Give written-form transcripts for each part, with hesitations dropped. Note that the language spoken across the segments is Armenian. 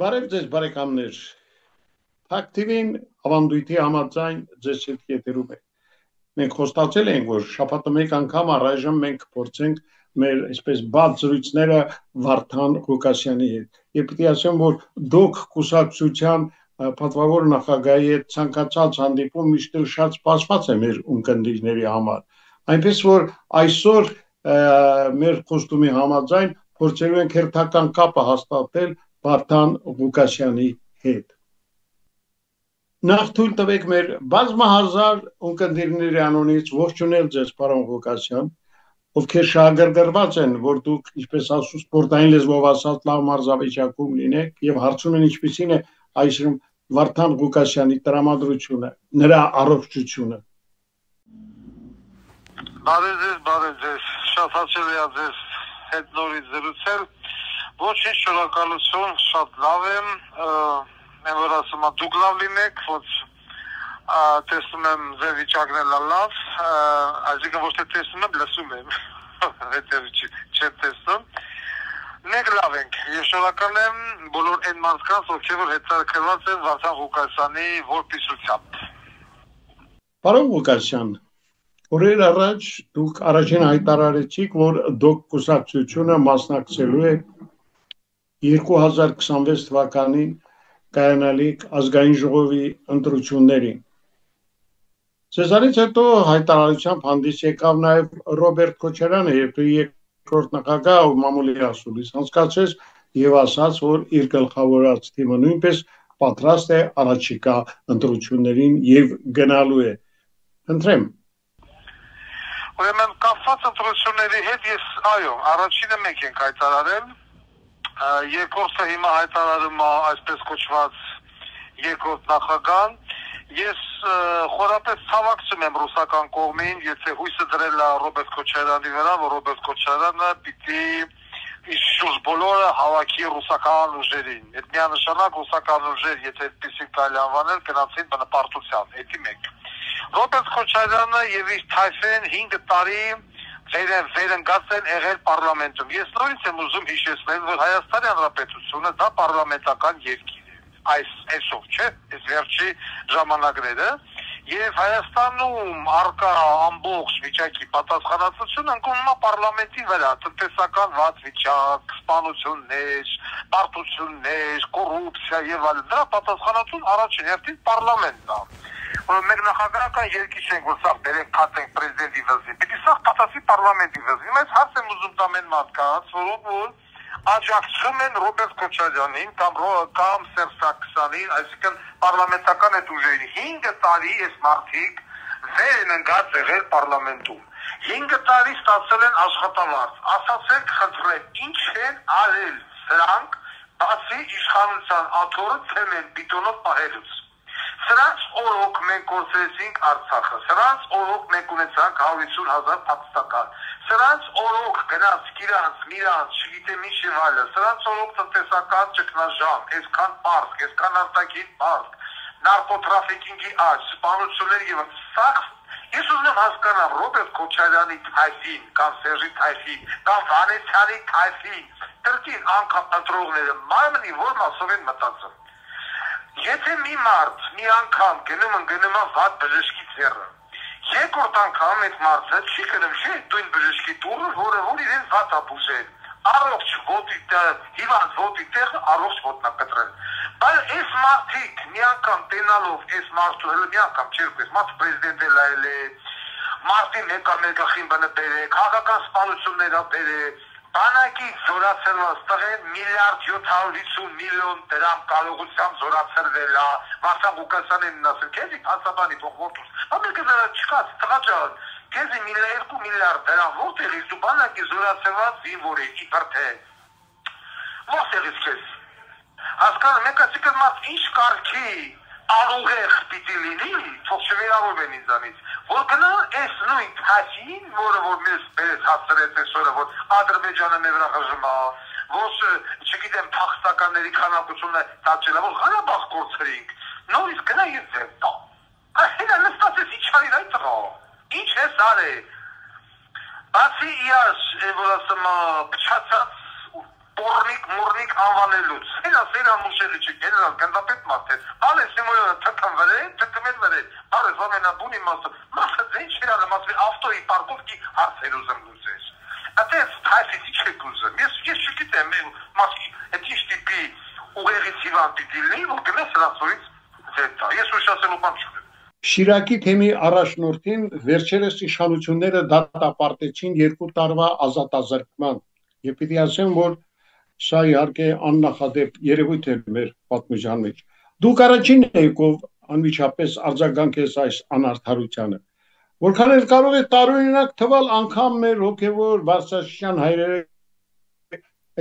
Բարև ձեզ բարեկամներ, թակտիվին ավանդույթի համաձայն ձեզ հետ եթերում է։ Մենք խոստացել ենք, որ շաբաթը մեկ անգամ առայժմ մենք կփորձենք մեր այսպես բաց զրույցները Վարդան Ղուկասյանի հետ։ Եվ պիտի ասեմ, որ դուք կուսակցության պատվավոր նախագահի հետ ցանկացած հանդիպում միշտ շատ սպասված է մեր ունկնդիրների համար։ Այնպես որ այսօր մեր խոստումի համաձայն փորձելու ենք հերթական կապը հաստատել Վարդան Ղուկասյանի հետ։ Նախ թույլ տվեք մեր բազմահազար ունկնդիրների անունից ողջունել ձեզ, պարոն Ղուկասյան, ովքեր շահագրգռված են, որ դուք, ինչպես ասում, սպորտային լեզվով ասած, լավ մարզավիճակում լինեք եւ հարցում են ինչպիսին է այսօր Վարդան Ղուկասյանի տրամադրությունը, նրա առողջությունը։ Բարև ձեզ, շատ հաճելի է ձեզ հետ նորից զրուցել։ Ոչինչ, շնորհակալություն, շատ լավ եմ, եմ որ ասում եմ, դուք լավ լինեք, ոչ տեսնում եմ ձեր վիճակն էլ լավ, այսինքն ոչ թե տեսնում եմ, լսում եմ, հետև չեմ տեսնում։ Մենք լավ ենք, ես շնորհակալ եմ բոլոր այն մարդկանց, ովքեր որ հետաքրքրված են Վարդան Ղուկասյանի որպիսությամբ։ Պարոն Ղուկասյան, օրեր առաջ դուք առաջին հայտարարեցիք, որ դուք կուսակցությունը մասնակցելու է 2026 թվականին կայանալիք ազգային ժողովի ընտրություններին։ Սեզարից հետո հայտարարությամբ հանդես եկավ նաև Ռոբերտ Քոչարյանը, երկրի երկրորդ նախագահ ու մամուլի ասուլիս անցկացրեց եւ ասաց, որ իր գլխավորած թիմը նույնպես պատրաստ է առաջիկա ընտրություններին եւ գնալու է։ Խնդրեմ։ Ուրեմն կապված ընտրությունների հետ ես այո, առաջինը մենք ենք հայտարարել, երկրորդը հիմա հայտարարում է այսպես կոչված երկրորդ նախագահան։ Ես խորապես ցավակցում եմ ռուսական կողմին, եթե հույսը դրել է Ռոբերտ Քոչարյանի վրա, որ Ռոբերտ Քոչարյանը պիտի իր շուրջ բոլորը հավաքի ռուսական ուժերին։ Այդ միանշանակ ռուսական ուժեր, եթե այդպեսին կարելի անվանել, գնացին բնապարտության, դա մեկ։ Ռոբերտ Քոչարյանը եւ իր թայֆեն 5 տարի վերընկած են եղել պարլամենտում։ Ես նորից եմ ուզում հիշեցնել, որ Հայաստանի Հանրապետությունը դա պարլամենտական երկիր է։ Այսօր չէ, այս վերջի ժամանակները եւ Հայաստանում արկա ամբողջ վիճակի պատասխանատվությունը ընկնում է պարլամենտի վրա, տնտեսական վատ վիճակ, սպանություններ, պարտություններ, կոռուպցիա եւ այլն։ Դրա պատասխանատուն առաջին հերթին պարլամենտն է։ Մենք նախագահական երկիր չենք, որ սա բերենք քացենք պրեզիդենտի վզին։ Պիտի սա պատասի պարլամենտի վզին։ Ես հարց եմ ուզում տամ այն մարդկանց, որ աջակցում են Ռոբերտ Քոչարյանին կամ Սերժ Սարգսյանին, այսինքն պարլամենտական այդ ուժերին 5 տարի այս մարդիկ վեր են ընկած եղել պարլամենտում։ 5 տարի ստացել են աշխատավարձ։ Ասացեք, խնդրեմ, ինչ են արել սրանք, բացի իշխանության աթոռը թեմեն բիտոնով պահելուց։ Սրանց օրոք մենք կորցրեցինք Արցախը, սրանց օրոք մենք ունեցանք 150,000 փախստական, սրանց օրոք գնաց Կիրանց, Միրանց, չգիտեմ ինչ եւ այլն, սրանց օրոք տնտեսական ճգնաժամ, այսքան պարկ, այսքան արտաքին պարկ, նարկոտրաֆիկինգի աճ, սպանություններ եւ սա ես ուզում եմ հասկանամ Ռոբերտ Քոչարյանի թայֆին կամ Սերժի թայֆին կամ Վանեցյանի թայֆին, դրկին անգամ ընտրողները մարմնի որ մասով են մտածում։ Եթե մի մարդ մի անգամ գնում վատ բժշկի ձեռը, երկրորդ անգամ այդ մարդը չի գնում չէ տույն բժշկի տուրը, որ իրեն վատ ապուժել, առողջ հիվանդ ոտի տեղը առողջ ոտնակտրել։ Բայց այս մարդիկ մի անգամ տենալով այս մարդու հələ մի անգամ չէ, այս մարդը պրեզիդենտ է, մարդին մեկախին բանը բերեք, քաղաքական սպանություններ բերեք, բանակի զորացրված տղեն 1,750 միլիոն դրամ կարողությամբ զորացրվել է, Վարդան Ղուկասյանին ասել, քեզի հասաբանի փոխորդուս, ամենքը դրա չկաց, տղա ջան, քեզի 2 միլիարդ դրամ որտեղից դու բանակի զորացրված զինվոր ես, իբր թե, որտեղից քեզ, հասկանում եք այսինքն մարդ ինչ կարգի անուղեղ պիտի լինի, թող չվիրավորվեն ինձանից, որ գնա այս նույն թաշին, որը որ մեզ բերեց հասցրեց այսօրը, որ Ադրբեջանը մեր վրա խժում է, որ չգիտեմ փախստականների քանակությունը տաճելա, որ Ղարաբաղ կորցրինք, նորից գնա եւ ձեր տա։ Այսինքն նստած ես ինչ արիր այդ տղա, ինչ ես արել։ Բացի իաշ, որ ասում փչացած մուրնիկ անվանելուց։ Սերա մուշելի չի, գեներալ գնդապետ մարդեր, ալես Սիմոնյանը թքն վրեն, թքմեն վրեն, բարես ամենաբուն իմաստը, մարդը ձեն չիրանը մասվի ավտոյի պարկովքի հարցեր ուզեմ լուծես։ Ատես հայսիցի չեք ուզեմ, ես չգիտեմ, այդ ինչ տիպի ուղեղից հիվանդ պիտի լինի, որ գնես հրացորից ձետա, ես ուշասելու բան չունեմ։ Շիրակի թեմի առաջնորդին վերջերս իշխանությունները դատապարտեցին 2 տարվա ազատազրկման, եւ պիտի ասեմ, որ սա իհարկե աննախադեպ երևույթ է մեր պատմության մեջ։ Դուք առաջինն եք, ով անմիջապես արձագանքեց այս անարդարությանը, որքան էլ կարող է տարօրինակ թվալ անգամ մեր հոգևոր բարձրաստիճան հայրերը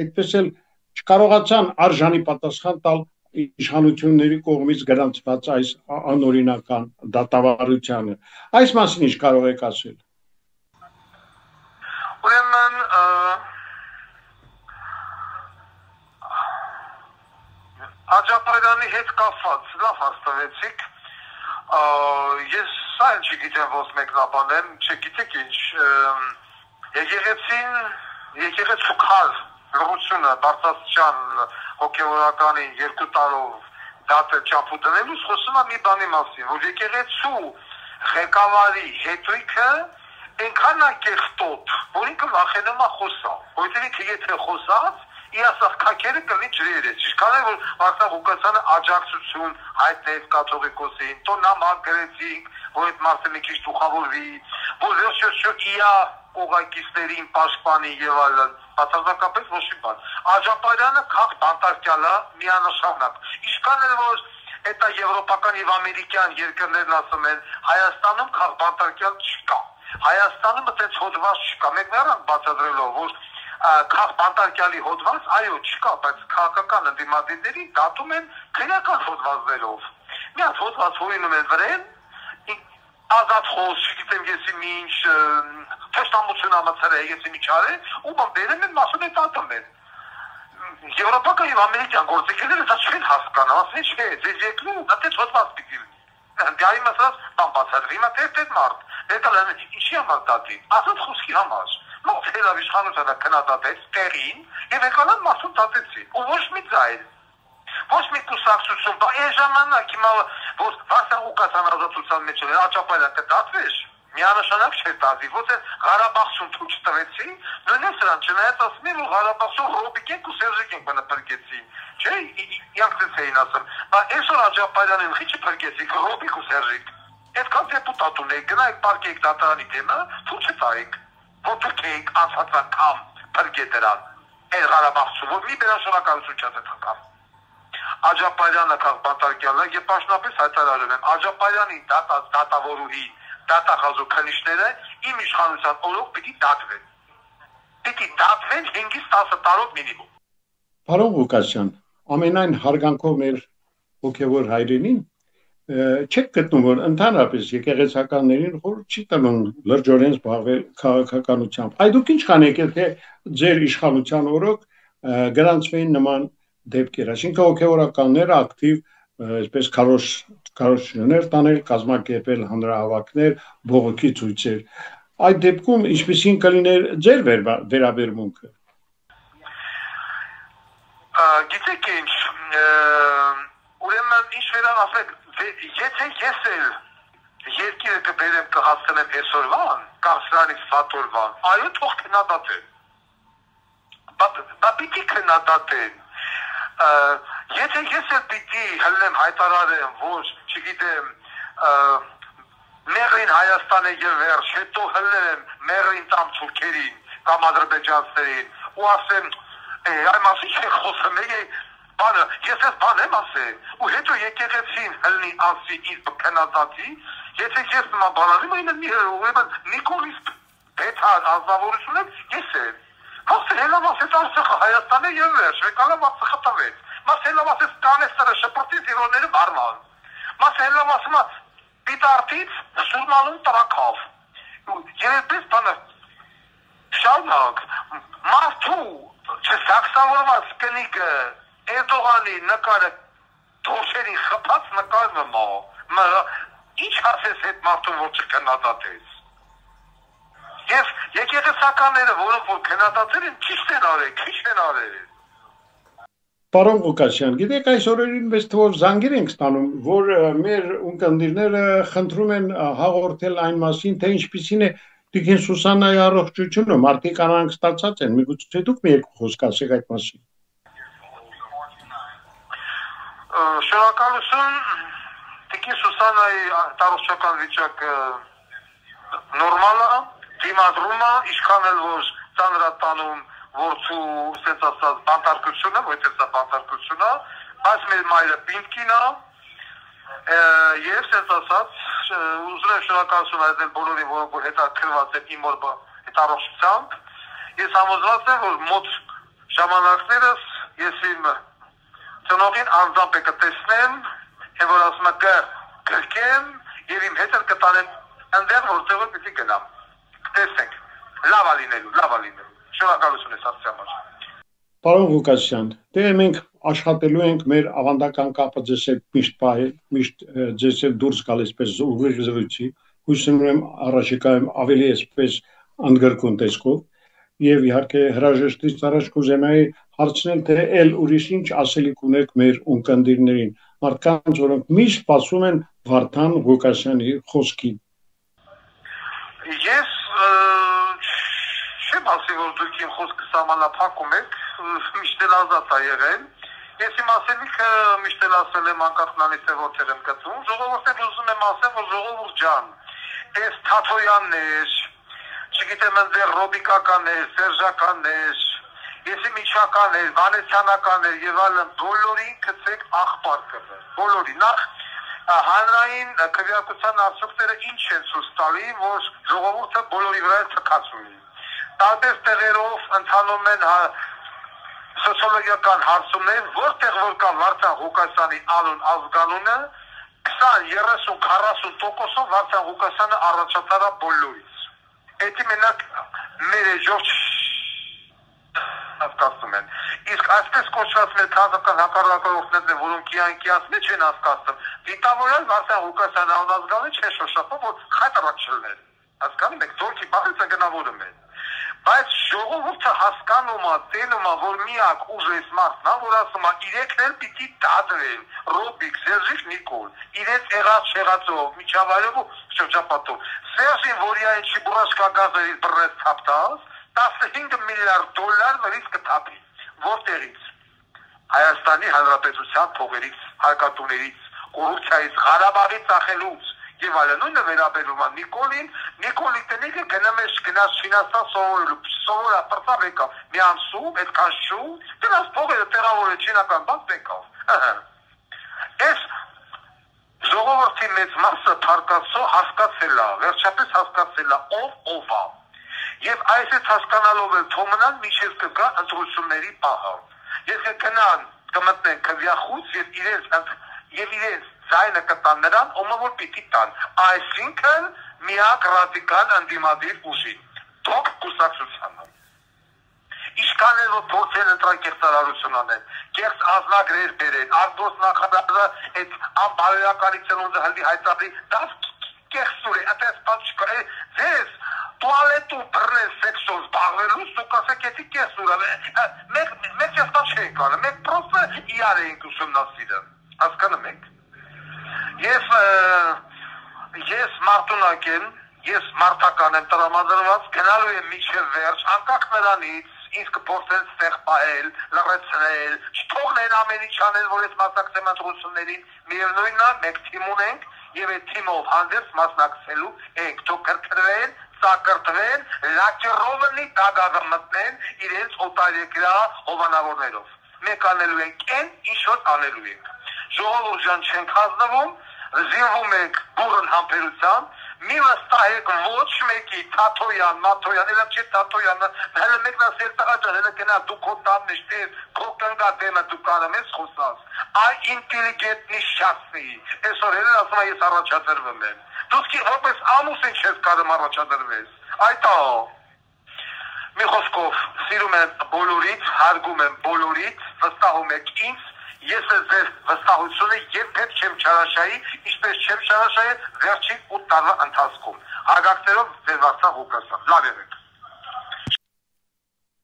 այդպես էլ չկարողացան արժանի պատասխան տալ իշխանությունների կողմից գրանցված այս անօրինական դատավարությանը։ Այս մասին ինչ կարող եք ասել։ Ուրեմն Աջապարյանի հետ կապված լավ հաստատեցիք, ես սա էլ չգիտեմ ոնց մեկնաբանեմ, չգիտեք ինչ, եկեղեցու քար լրությունը բարձրաստիճան հոգևորականի 2 տարով դատը չափու դնելուց խոսում է մի բանի մասին, որ եկեղեցու ղեկավարի հետույքը այնքան է կեղտոտ, որ ինքը վախենում է խոսալ, որովհետև ինքը եթե խոսած Իասախ քակերը կլինի ջրի երես, ինչքան է, որ Վարդան Ղուկասյանը աջակցություն հայտնեց կաթողիկոսին, տո նամակ գրեցինք, որ այդ մարդը մի քիչ դուխավորվի, որ վերջերս իա կողակիցներին պաշտպանի եւ այլն, բացարձակապես ոչ մի բան։ Աջապարյանը քաղ բանտարկյալա միանշանակ։ Ինչքան է, որ այդ եվրոպական եւ ամերիկյան երկրներն ասում են, Հայաստանում քաղ բանտարկյալ չկա։ Հայաստանում այդպես հոդված չկա։ Մեկ նրանք բացատրելով, որ քաղ բանտարկյալի հոդված, այո, չկա, բայց քաղաքական ընդդիմադիրներին դատում են քրեական հոդվածներով։ Մի հատ հոդված հորինում են վրեն, ազատ խոս, չգիտեմ եսի մի ինչ թշնամություն ամացար է, եսի մի չար է, ու բերեմ են մասում են դատում են։ Եվրոպական եւ ամերիկյան գործիքները դա չեն հասկանում, ասեն չէ, ձեզ եկնում, դա դες հոդված պիտի լինի։ Դայ մասած բան բացատրի, հիմա թե մարդ, դետալը ինչի համար դատի, ազատ խոսքի համար։ Մոտ հելավ իշխանությունը քննադատեց տեղին եւ եկան մասում դատեցին։ Ու ոչ մի ձայլ, ոչ մի կուսակցություն, դա այն ժամանակ հիմա որ Վարդան Ղուկասյան ազատության մեջ էր, Աջապարյանը դատվեց, միանշանակ չէր դատի, ոչ էլ Ղարաբաղցուն թույլ տվեցին, նույնիսկ նրան չնայած ասում են, որ Ղարաբաղցուն Ռոբիկենք ու Սերժիկենք բնապրկեցին, չէ, իրանք էին ասում, բայց այսօր Աջապարյանին քիչ փրկեցին Ռոբիկ ու Սերժիկ։ Այդքան դեպուտատ ունեք, գնայք պարկեք դատարանի թեմը, թույլ չտայեք, որ դուք եք անցած անգամ փրկե դրան, այդ Ղարաբաղցու, որ մի բերաշորականություն չհետքան։ Աջապարյանը քաղ բանտարկյալը եւ պաշտոնապես հայտարարում եմ Աջապարյանի դատավորուհի դատախազու քննիչները իմ իշխանության օրոք պիտի դատվեն 5-10 տարով մինիմում։ Պարոն Ղուկասյան, ամենայն հարգանքով մեր հոգևոր հայրենին չեք գտնում, որ ընդհանրապես եկեղեցականներին խոր չի տնում լրջորեն զբաղվել քաղաքականությամբ։ Այ դուք ինչ կանեք, եթե ձեր իշխանության օրոք գրանցվեին նման դեպքեր, այսինքն հոգևորականները ակտիվ այսպես քարոզչներ տանել, կազմակերպել հանրահավաքներ, բողոքի ցույցեր։ Այդ դեպքում ինչպեսին կլիներ ձեր վերաբերմունքը։ Գիտեք ինչ, ուրեմն ինչ վերանասեք, եթե ես էլ երկիրը կբերեմ կհասցնեմ այսօրվան, կամ սրանից վատորվան, այո, թող քննադատեն։ Բա պիտի քննադատեն։ Եթե ես էլ պիտի հլնեմ հայտարարեմ, որ, չգիտեմ, մեղրին Հայաստան է եւ վերջ, հետո հլնեմ մեղրին տամ թուրքերին կամ ադրբեջանցիներին ու ասեմ, այ մասի չէ խոսում եք, բանը, ես ես բան եմ ասել, ու հետո եկեղեցին հլնի ասի իր քննադատի, եթե ես նման բանալի, ուրեմն Նիկոլիս Պետար ազնվորությունը ես եմ։ Մասը հելավասեց Արցախը Հայաստան է եւ վերջ, եկալավ Արցախը տվեց։ Մասը հելավասեց կանեստրը շպրտից իրոները մարման։ Մասը հելավասումը պիտարտից սուրմալուն տրակավ։ Եվ այդպես բանը շարունակ մարդու չսաքսավորված կնիկը Էրդողանի նկարը դոշերի խփած նկարը ինչ ասես այդ մարդուն որ չքննադատեց։ Եվ եկեղեցականները, որոնք որ քննադատել են, ճիշտ են արել, քիչ են արել։ Պարոն Ղուկասյան, գիտեք այս օրերին մեզ թվով զանգեր ենք ստանում, որ մեր ունկնդիրները խնդրում են հաղորդել այն մասին, թե ինչպիսին է Տիկին Սուսաննայի առողջությունը, մարդիկ անհանգստացած են, միգուցե դուք մի երկու խոսք ասեք այդ մասին։ Շնորհակալություն, Տիկին Սուսաննայի առողջական վիճակը նորմալ է, դիմադրում է, ինչքան էլ որ ծանրատանում որցու սենց ասած բանտարկությունը, ոչ թե բանտարկությունը, բայց մեր մայրը պինկին է, եւ սենց ասած ուզում եմ շնորհակալություն հայտնել բոլորին, որոնք որ հետաքրքրված են իմ առողջությամբ, ես համոզված եմ, որ մոտ ժամանակներս ես իմ ծնողին անձամբ է կտեսնեմ, եւ որ ասում է գրկեմ եւ իմ հետ էլ կտանեմ այնտեղ որտեղ պիտի գնամ, կտեսնենք, լավ է լինելու, շնորհակալություն ես Աստծո համար։ Պարոն Ղուկասյան, դե մենք աշխատելու ենք մեր ավանդական կապը ձեզ հետ միշտ պահել, միշտ ձեզ հետ դուրս գալ այսպես ուղիղ զրույցի, հույս ունեմ առաջիկայում ավելի այսպես ընդգրկուն տեսքով եւ իհարկե հրաժեշտից առաջ կուզենայի հարցնել, թե ել ուրիշ ինչ ասելիք ունեք մեր ունկնդիրներին, մարդկանց, որոնք միշտ սպասում են Վարդան Ղուկասյանի խոսքին։ Ես չեմ ասի, որ դուք իմ խոսքը սահմանափակում եք, միշտ էլ ազատ է եղել։ Ես իմ ասելիքը միշտ էլ ասել եմ անկախնանից է որտեղ եմ գծում, ժողովուրդին ուզում եմ ասել, որ ժողովուրդ ջան, այս Թաթոյաններ, չգիտեմ ընդեղ Ռոբիկականներ, Սերժականներ, եսի Միչականներ, Վանեսյանականներ եւ այլն բոլորին գցեք աղբար կը, բոլորին նախ հանրային քվեարկության արդյունքները ինչ են ցույց տալի, որ ժողովուրդը բոլորի վրա թքած ունի։ Տարբեր տեղերով ընթանում են սոցիոլոգիական հարցումներ, որտեղ որ կա Վարդան Ղուկասյանի անուն ազգանունը, 20, 30, 40%-ով Վարդան Ղուկասյանը առաջատարա բոլորից։ Էդի մենակ մեր ժողջ հասկացում են։ Իսկ այսպես կոչված մեր քաղաքական հակառակորդներն, որոնք կյանքիած մեջ են հասկացնում, դիտավորել Վարդան Ղուկասյանը անազգալի չեն շոշափում, որ խայտարակ չլներ։ Հասկանում եք, ձորքի բառը գնավորում են։ Բայց ժողովուրդը հասկանում է, տենում է, որ միակ ուժես մարդն է, որ ասում է, իրենքն էլ պիտի դադրեն, Ռոբիկ, Սերժիկ, Նիկոլ, իրենց եղած շեղածով, միջավայրով ու շրջապատով։ Սերժին, որ այն Չիբուրաշկա գազերից բռնեց թափտած, $15 միլիարդ վրից կթափի, որտեղից Հայաստանի Հանրապետության փողերից, հարկատուներից, կոռուպցիայից, Ղարաբաղից ծախելուց եւ այլն, նույնը վերաբերում է Նիկոլին, Նիկոլի տնիկը գնաց Չինաստան սովորել ապրտավ եկավ, մի ամսում, այդքան շուտ, դրանց փողերը տեղավորել չինական բանկ եկավ։ Այս ժողովրդի մեծ մասը փարկացո հասկացել է, վերջապես հասկացել է ով է։ Եվ այսպես հասկանալով էլ թոմնան միջև կգա ընտրությունների պահը։ Ես կգնան, կմտնեն քվյախուց եւ իրենց ձայնը կտան նրան, ումը որ պիտի տան։ Այսինքն միակ ռադիկալ ընդդիմադիր ուժին, թոք կուսակցությանը։ Ինչքան էլ որ փորձեն ընտրակերտարարություն անեն, կեղծ ազնագրեր բերեն, արտգործ նախարարը այդ անբարոյականից ծնունդը հլի հայտարարի, դա կեղծուր է, այդպես բան չկա, ձեզ տուալետու բռնել սեքսով զբաղվելուց դուք ասեք էդի կեսուր է, մեկ ճեստան չենք անը, մեկ պրոստը իրար էինք ուսումնասիրը, հասկանում եք։ Ես մարդունակ եմ, ես մարդական եմ տրամադրված, գնալու եմ միջև վերջ, անկախ նրանից, ինձ կփորձեն ստեղ պահել, լռեցնել, չթողնեն ամեն ինչ անել, որ ես մասնակցեմ ընտրություններին, միևնույնն է, մեկ թիմ ունենք եւ այդ թիմով հանդերձ մասնակցելու ենք, թող կրկրվեն, սակրտվեն, լաճռովնի դագաղը մտնեն իրենց օտարեկրա հովանավորներով։ Մենք անելու ենք այն, ինչ որ անելու ենք։ Ժողովուրդ ջան չենք հանձնվում, զինվում ենք բուրըն համբերությամբ, մի վստահեք ոչ մեկի Թաթոյան, Մաթոյան, elə չէ Թաթոյանը, հələ մեկն ասել տղաճան, հələ գնա դու քո տան մեջ դեր, քո կնգա դեմը դու կանեմ ես խոսած։ Այ ինտելիգենտ նշացնի։ Այսօր հենց ասում եմ ես առաջադրվում եմ։ Դուք որպես ամուս ինչ ես կարող առաջադրվես։ Այդա։ Մի խոսքով սիրում եմ բոլորից, հարգում եմ բոլորից, վստահում եք ինձ։ Ես ձեր վստահությունը երբեք չեմ չարաշայի, ինչպես չեմ չարաշայել վերջին 8 տարվա ընթացքում։ Հարգանքներով ձեր Վարդան Ղուկասյան։ Լավ եղեք։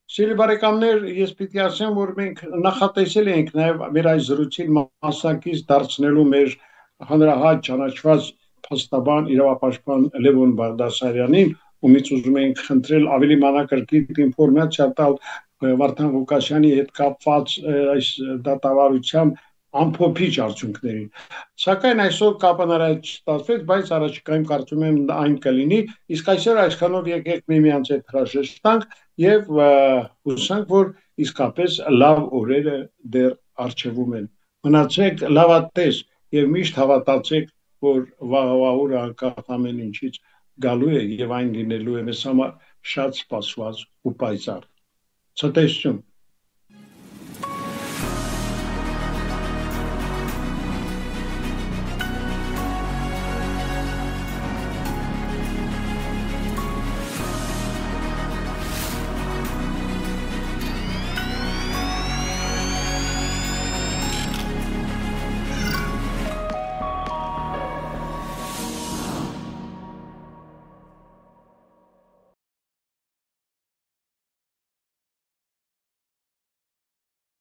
Սիրելի բարեկամներ, ես պիտի ասեմ, որ մենք նախատեսել ենք նաև մեր այս զրույցին մասնակից դարձնելու մեր հանրահայտ ճանաչված փաստաբան իրավապաշտպան Լևոն Բաղդասարյանին, ումից ուզում ենք խնդրել ավելի մանրակրկիտ ինֆորմացիա տալ Վարդան Ղուկասյանի հետ կապված այս դատավարության ամփոփիչ արդյունքներին։ Սակայն այսօր կապը նրաց ստացվեց, բայց առաջիկայում կարծում եմ այն կլինի, իսկ այսօր այսքանով եկեք միմյանց հետ հրաժեշտ տանք եւ հուսանք, որ իսկապես լավ օրերը դեռ առջևում են։ Մնացեք լավատես եւ միշտ հավատացեք, որ վաղվաղուր անկախ ամեն ինչից գալու է եւ այն լինելու է մեզ համար շատ սպասված ու պայծառ։ Ցտեսություն։